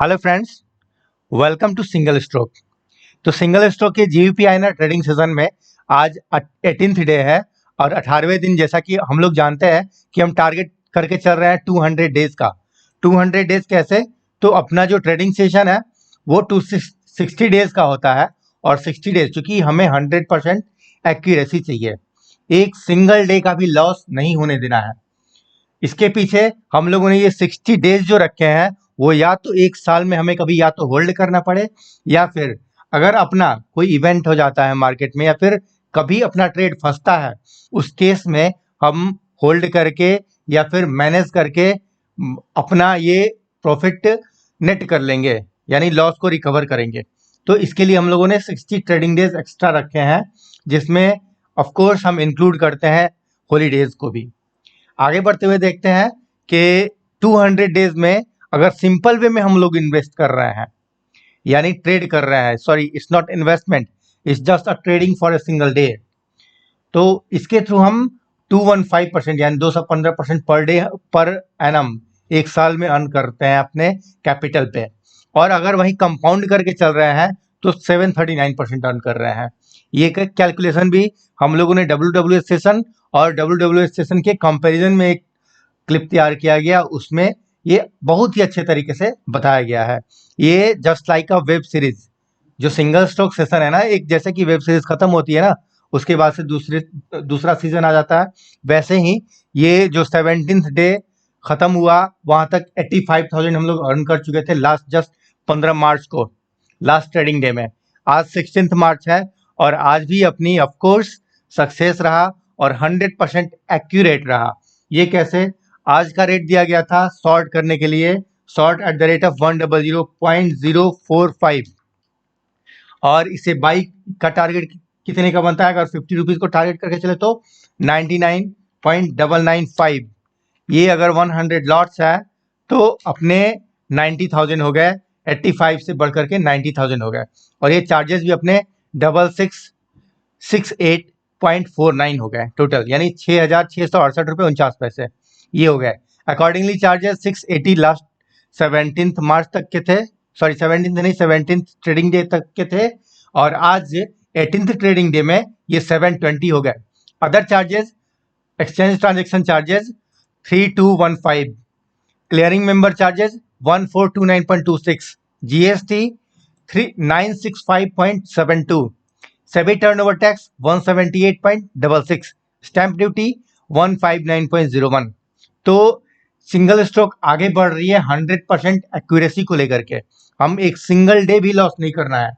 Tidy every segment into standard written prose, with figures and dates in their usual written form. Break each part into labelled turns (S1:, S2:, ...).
S1: Hello friends, welcome to single stroke. तो single stroke के जीवीपीआईएनआर ट्रेडिंग सेशन में आज 18th डे है और 18वें दिन, जैसा कि हम लोग जानते हैं कि हम टारगेट करके चल रहे हैं 200 डेज का। 200 डेज कैसे? तो अपना जो ट्रेडिंग सेशन है वो 260 डेज का होता है और 60 डेज, चूंकि हमें 100% एक्यूरेसी चाहिए, एक सिंगल डे का भी लॉस नहीं होने देना है। इसके पीछे हम लोगों ने ये 60 डेज जो रखे हैं वो या तो एक साल में हमें कभी या तो होल्ड करना पड़े, या फिर अगर अपना कोई इवेंट हो जाता है मार्केट में, या फिर कभी अपना ट्रेड फंसता है, उस केस में हम होल्ड करके या फिर मैनेज करके अपना ये प्रॉफिट नेट कर लेंगे, यानी लॉस को रिकवर करेंगे। तो इसके लिए हम लोगों ने 60 ट्रेडिंग डेज एक्स्ट्रा रखे हैं, जिसमें ऑफ कोर्स हम इंक्लूड करते हैं हॉलीडेज को भी। आगे बढ़ते हुए देखते हैं कि 200 डेज में अगर सिंपल वे में हम लोग इन्वेस्ट कर रहे हैं, यानी ट्रेड कर रहे हैं, sorry it's not investment, it's just a trading for a single day, तो इसके थ्रू हम 215% यानी 215% पर डे पर एनम एक साल में अर्न करते हैं अपने कैपिटल पे। और अगर वही कंपाउंड करके चल रहे हैं तो 739% अर्न कर रहे हैं। ये कैलकुलेशन भी हम लोगों ने WWS सेशन और WWS सेशन के कंपैरिजन में एक क्लिप तैयार किया गया, उसमें ये बहुत ही अच्छे तरीके से बताया गया है। ये just like a web series, जो सिंगल स्टॉक सेशन है ना, एक जैसे कि वेब सीरीज खत्म होती है ना, उसके बाद से दूसरा सीजन आ जाता है, वैसे ही ये जो 17th डे खत्म हुआ, वहां तक 85,000 हम लोग अर्न कर चुके थे लास्ट जस्ट 15 मार्च को, लास्ट ट्रेडिंग डे में। आज 16th मार्च है और आज भी अपनी ऑफकोर्स सक्सेस रहा और 100% एक्यूरेट रहा। ये कैसे? आज का रेट दिया गया था शॉर्ट करने के लिए, short at the rate of 100.045, और इसे बाई का टारगेट कितने का बनता है? अगर 50 रुपीज को टारगेट करके चले तो 99.995। ये अगर 100 लॉट्स है तो अपने 90,000 हो गए, 85 से बढ़कर के 90,000 हो गए, और ये चार्जेस भी अपने 6668.49 हो गए टोटल, यानी 6,668 रुपये 49 पैसे ये हो गए। अकॉर्डिंगली चार्जेस 680 लास्ट 17th मार्च तक के थे, सॉरी 17th नहीं 17th ट्रेडिंग डे तक के थे, और आज 18th ट्रेडिंग डे में ये 720 हो गए। Other charges, exchange transaction charges 3215, clearing member charges 1429.26, GST 3965.72, SEBI turnover tax 178.66, stamp duty 159.01। तो सिंगल स्ट्रोक आगे बढ़ रही है 100% एक्यूरेसी को लेकर के। हम एक सिंगल डे भी लॉस नहीं करना है।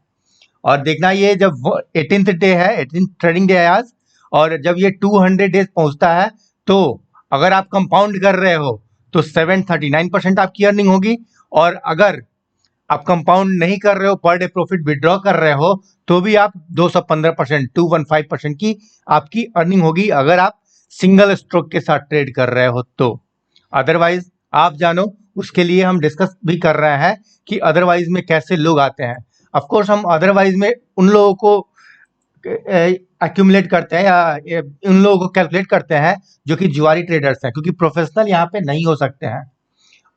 S1: और देखना, ये जब 18th डे है, 18th ट्रेडिंग डे है आज, और जब ये 200 डेज पहुंचता है तो अगर आप कंपाउंड कर रहे हो तो 739% आपकी अर्निंग होगी, और अगर आप कंपाउंड नहीं कर रहे हो, पर डे प्रॉफिट विड्रॉ कर रहे हो, तो भी आप 215%, 215% की आपकी अर्निंग होगी, अगर आप सिंगल स्ट्रोक के साथ ट्रेड कर रहे हो तो। अदरवाइज आप जानो, उसके लिए हम डिस्कस भी कर रहे हैं कि अदरवाइज में कैसे लोग आते हैं। ऑफ कोर्स हम अदरवाइज में उन लोगों को एक्यूमुलेट करते हैं या उन लोगों को कैलकुलेट करते हैं जो कि जुआरी ट्रेडर्स हैं, क्योंकि प्रोफेशनल यहाँ पे नहीं हो सकते हैं।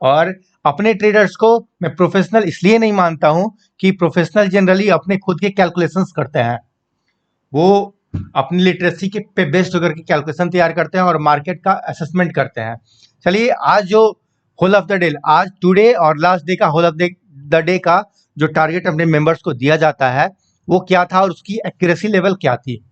S1: और अपने ट्रेडर्स को मैं प्रोफेशनल इसलिए नहीं मानता हूं कि प्रोफेशनल जनरली अपने खुद के कैलकुलेशंस करते हैं, वो अपनी लिटरेसी के पे बेस्ड होकर के कैलकुलेशन तैयार करते हैं और मार्केट का असेसमेंट करते हैं। चलिए, आज जो होल ऑफ द डे, आज टुडे और लास्ट डे का होल ऑफ द डे का जो टारगेट अपने मेंबर्स को दिया जाता है वो क्या था और उसकी एक्यूरेसी लेवल क्या थी।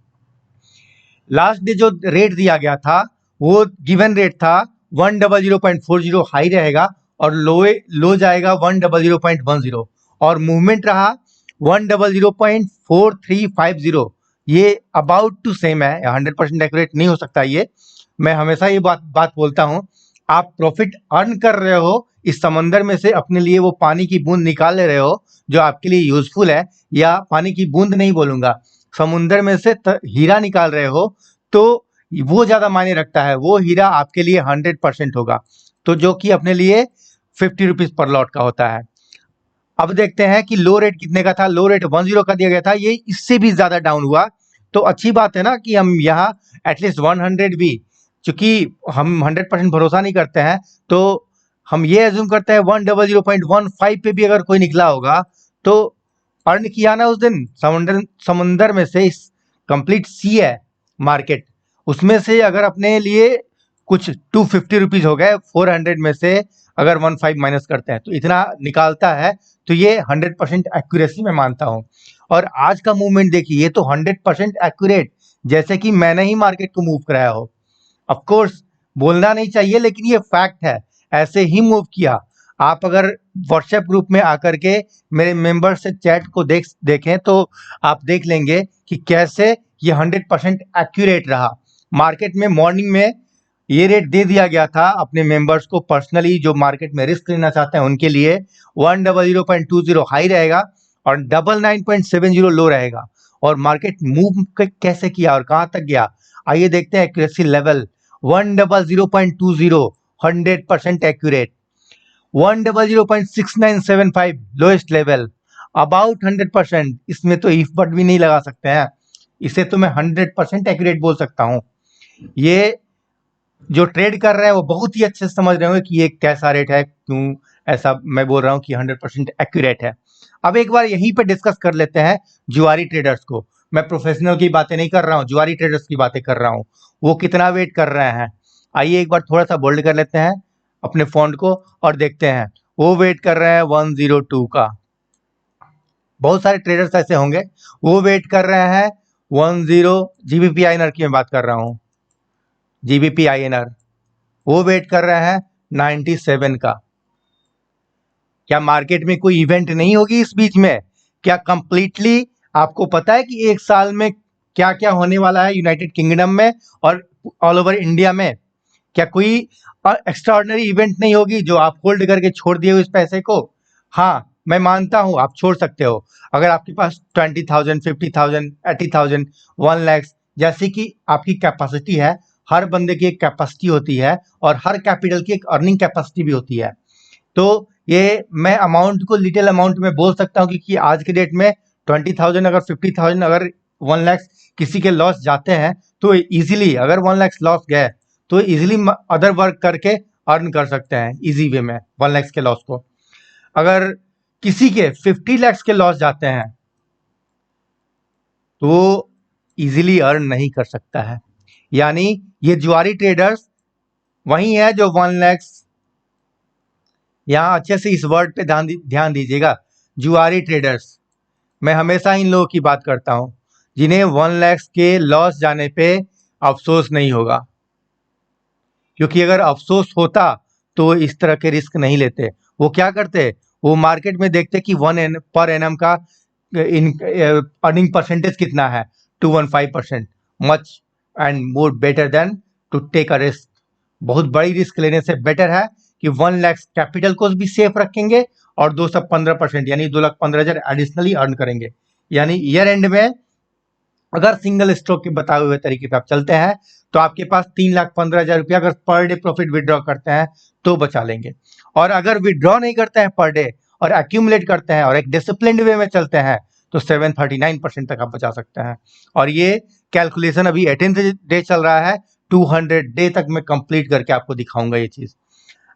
S1: लास्ट डे जो रेट दिया गया था वो गिवन रेट था 100.40, हाई रहेगा, और लो जाएगा 100.10, और मूवमेंट रहा 100.4350। ये अबाउट टू सेम है, 100% एक्यूरेट नहीं हो सकता ये। मैं हमेशा ये बात बोलता हूँ, आप प्रॉफिट अर्न कर रहे हो, इस समंदर में से अपने लिए वो पानी की बूंद निकाल ले रहे हो जो आपके लिए यूजफुल है, या पानी की बूंद नहीं बोलूंगा, समुंदर में से हीरा निकाल रहे हो, तो वो ज्यादा मायने रखता है, वो हीरा आपके लिए 100% होगा, तो जो कि अपने लिए 50 रुपीज पर लॉट का होता है। अब देखते हैं कि लो रेट कितने का था। लो रेट 10 का दिया गया था, ये इससे भी ज्यादा डाउन हुआ, तो अच्छी बात है ना कि हम यहाँ एटलीस्ट 100 भी, चूंकि हम 100% भरोसा नहीं करते हैं, तो हम ये एज्यूम करते हैं 100.15 पे भी अगर कोई निकला होगा तो अर्न किया ना उस दिन। समुंदर समुंदर में से इस कंप्लीट सी है मार्केट, उसमें से अगर अपने लिए कुछ 250 रुपीज हो गए 400 में से, अगर 15 माइनस करते हैं तो इतना निकालता है। तो ये 100% एक्यूरेसी में मानता हूँ। और आज का मूवमेंट देखिए, ये तो 100% एक्यूरेट, जैसे कि मैंने ही मार्केट को मूव कराया हो। ऑफ कोर्स बोलना नहीं चाहिए लेकिन ये फैक्ट है, ऐसे ही मूव किया। आप अगर व्हाट्सएप ग्रुप में आकर के मेरे मेंबर से चैट को देखें तो आप देख लेंगे कि कैसे ये 100% एक्यूरेट रहा। मार्केट में मॉर्निंग में ये रेट दे दिया गया था अपने मेंबर्स को पर्सनली, जो मार्केट में रिस्क लेना चाहते हैं उनके लिए 100.20 हाई रहेगा और 99.70 लो रहेगा। और मार्केट मूव कैसे किया और कहां तक गया, आइए देखते हैं। Accuracy level 100.20 100% accurate. 100.6975 lowest level, about 100%। इसमें तो इफ बट भी नहीं लगा सकते हैं, इसे तो मैं 100% एक्यूरेट बोल सकता हूं। ये जो ट्रेड कर रहे हैं वो बहुत ही अच्छे से समझ रहे होंगे कि ये कैसा रेट है, क्यों ऐसा मैं बोल रहा हूँ कि 100% एक्यूरेट है। अब एक बार यहीं पे डिस्कस कर लेते हैं जुआरी ट्रेडर्स को। मैं प्रोफेशनल की बातें नहीं कर रहा हूँ, जुआरी ट्रेडर्स की बातें कर रहा हूँ। वो कितना वेट कर रहे हैं, आइए एक बार थोड़ा सा बोल्ड कर लेते हैं अपने फॉन्ट को और देखते हैं। वो वेट कर रहे हैं 102 का। बहुत सारे ट्रेडर्स ऐसे होंगे, वो वेट कर रहे हैं 10 जीबीपी आईएनआर की मैं बात कर रहा हूँ, जीबीपी आईएनआर। वो वेट कर रहे हैं 97 का। क्या मार्केट में कोई इवेंट नहीं होगी इस बीच में? क्या कंप्लीटली आपको पता है कि एक साल में क्या क्या होने वाला है यूनाइटेड किंगडम में और ऑल ओवर इंडिया में? क्या कोई एक्स्ट्राऑर्डिनरी इवेंट नहीं होगी जो आप होल्ड करके छोड़ दिए हो इस पैसे को? हाँ, मैं मानता हूं आप छोड़ सकते हो। अगर आपके पास 20,000, 50,000, 80,000, 1 लाख जैसी कि आपकी कैपेसिटी है, हर बंदे की एक कैपेसिटी होती है और हर कैपिटल की एक अर्निंग कैपेसिटी भी होती है। तो ये मैं अमाउंट को लिटिल अमाउंट में बोल सकता हूँ, क्योंकि आज के डेट में 20,000 अगर 50,000 अगर 1 लाख किसी के लॉस जाते हैं तो इजीली, अगर 1 लाख लॉस गए तो इजीली अदर वर्क करके अर्न कर सकते हैं इजी वे में 1 लाख के लॉस को। अगर किसी के 50 लाख के लॉस जाते हैं तो इजीली अर्न नहीं कर सकता है। यानी ये जुआरी ट्रेडर्स वही है जो 1 लाख, यहाँ अच्छे से इस वर्ड पे ध्यान दीजिएगा, जुआरी ट्रेडर्स। मैं हमेशा इन लोगों की बात करता हूं जिन्हें 1 लाख के लॉस जाने पे अफसोस नहीं होगा, क्योंकि अगर अफसोस होता तो इस तरह के रिस्क नहीं लेते। वो क्या करते, वो मार्केट में देखते कि पर एनम का अर्निंग परसेंटेज कितना है, 215%, much and more better than to take a risk. बहुत बड़ी रिस्क लेने से बेटर है कि 1 लाख कैपिटल को भी सेफ रखेंगे और 215% यानी 2,15,000 एडिशनली अर्न करेंगे। यानी ईयर एंड में अगर सिंगल स्ट्रोक के बताए हुए तरीके पे आप चलते हैं तो आपके पास 3,15,000 रुपया अगर पर डे प्रॉफिट विड्रॉ करते हैं तो बचा लेंगे। और अगर विड्रॉ नहीं करते हैं पर डे और एक्यूमुलेट करते हैं और एक डिसिप्लिन्ड वे में चलते हैं तो 739% तक आप बचा सकते हैं। और ये कैलकुलेशन अभी 18th डे चल रहा है, 200 डे तक मैं कंप्लीट करके आपको दिखाऊंगा ये चीज।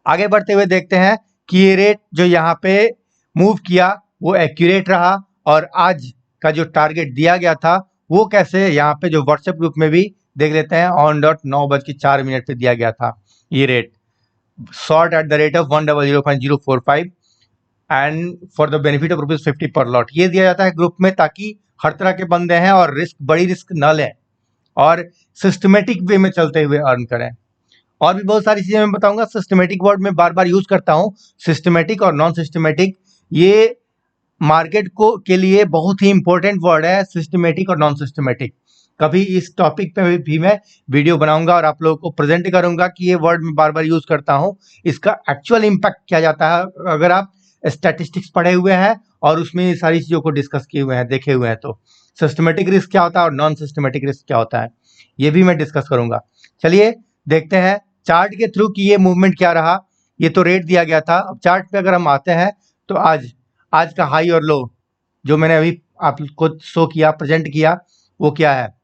S1: आगे बढ़ते हुए देखते हैं कि ये रेट जो यहाँ पे मूव किया वो एक्यूरेट रहा और आज का जो टारगेट दिया गया था वो कैसे, यहाँ पे जो व्हाट्सएप ग्रुप में भी देख लेते हैं, ऑन डॉट 9:04 पे दिया गया था ये rate, short at the rate of 100.045 and for the benefit of ₹50 पर लॉट। ये दिया जाता है ग्रुप में ताकि हर तरह के बंदे हैं और बड़ी रिस्क न लें और सिस्टमेटिक वे में चलते हुए अर्न करें। और भी बहुत सारी चीजें मैं बताऊंगा। सिस्टमेटिक वर्ड में बार बार यूज करता हूं, सिस्टमेटिक और नॉन सिस्टमेटिक। ये मार्केट को के लिए बहुत ही इंपॉर्टेंट वर्ड है, सिस्टमेटिक और नॉन सिस्टमेटिक। कभी इस टॉपिक पे भी मैं वीडियो बनाऊंगा और आप लोगों को प्रेजेंट करूंगा कि ये वर्ड मैं बार बार यूज करता हूं, इसका एक्चुअल इम्पैक्ट क्या जाता है अगर आप स्टैटिस्टिक्स पढ़े हुए हैं और उसमें ये सारी चीजों को डिस्कस किए हुए हैं, देखे हुए हैं। तो सिस्टमेटिक रिस्क क्या होता है और नॉन सिस्टमेटिक रिस्क क्या होता है, ये भी मैं डिस्कस करूंगा। चलिए देखते हैं चार्ट के थ्रू कि ये मूवमेंट क्या रहा। ये तो रेट दिया गया था। अब चार्ट पे अगर हम आते हैं तो आज का हाई और लो जो मैंने अभी आपको शो किया, प्रेजेंट किया, वो क्या है,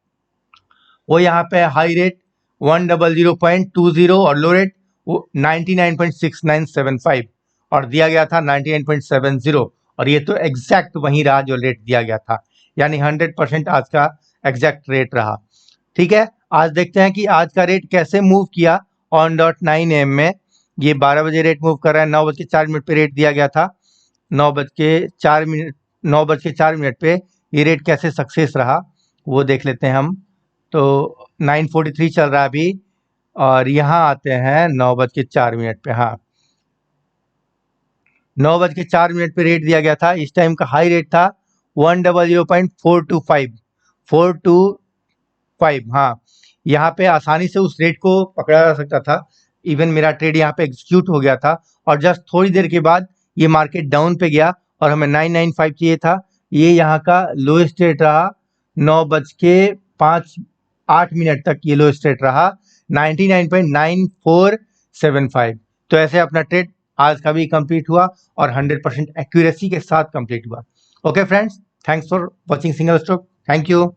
S1: वो यहाँ पे हाई रेट 100.20 और लो रेट वो 99.6975 और दिया गया था 99.70 और ये तो एग्जैक्ट वही रहा जो रेट दिया गया था, यानी 100% आज का एग्जैक्ट रेट रहा। ठीक है, आज देखते हैं कि आज का रेट कैसे मूव किया ऑन डॉट 9 AM में। ये 12 बजे रेट मूव कर रहा है, 9:04 पे रेट दिया गया था, 9:04 पे ये रेट कैसे सक्सेस रहा वो देख लेते हैं हम। तो 9:43 चल रहा है अभी और यहाँ आते हैं 9:04 पे। हाँ, 9:04 पे रेट दिया गया था, इस टाइम का हाई रेट था 100.425। हाँ, यहाँ पे आसानी से उस रेट को पकड़ा जा सकता था। इवन मेरा ट्रेड यहाँ पे एग्जीक्यूट हो गया था और जस्ट थोड़ी देर के बाद ये मार्केट डाउन पे गया और हमें 995 चाहिए था। ये यहाँ का लोएस्ट रेट रहा, 9:05 तक ये लोएस्ट रेट रहा 99.9475। तो ऐसे अपना ट्रेड आज का भी कंप्लीट हुआ और 100% एक्यूरेसी के साथ कंप्लीट हुआ। Okay friends, thanks for watching single stock. Thank you.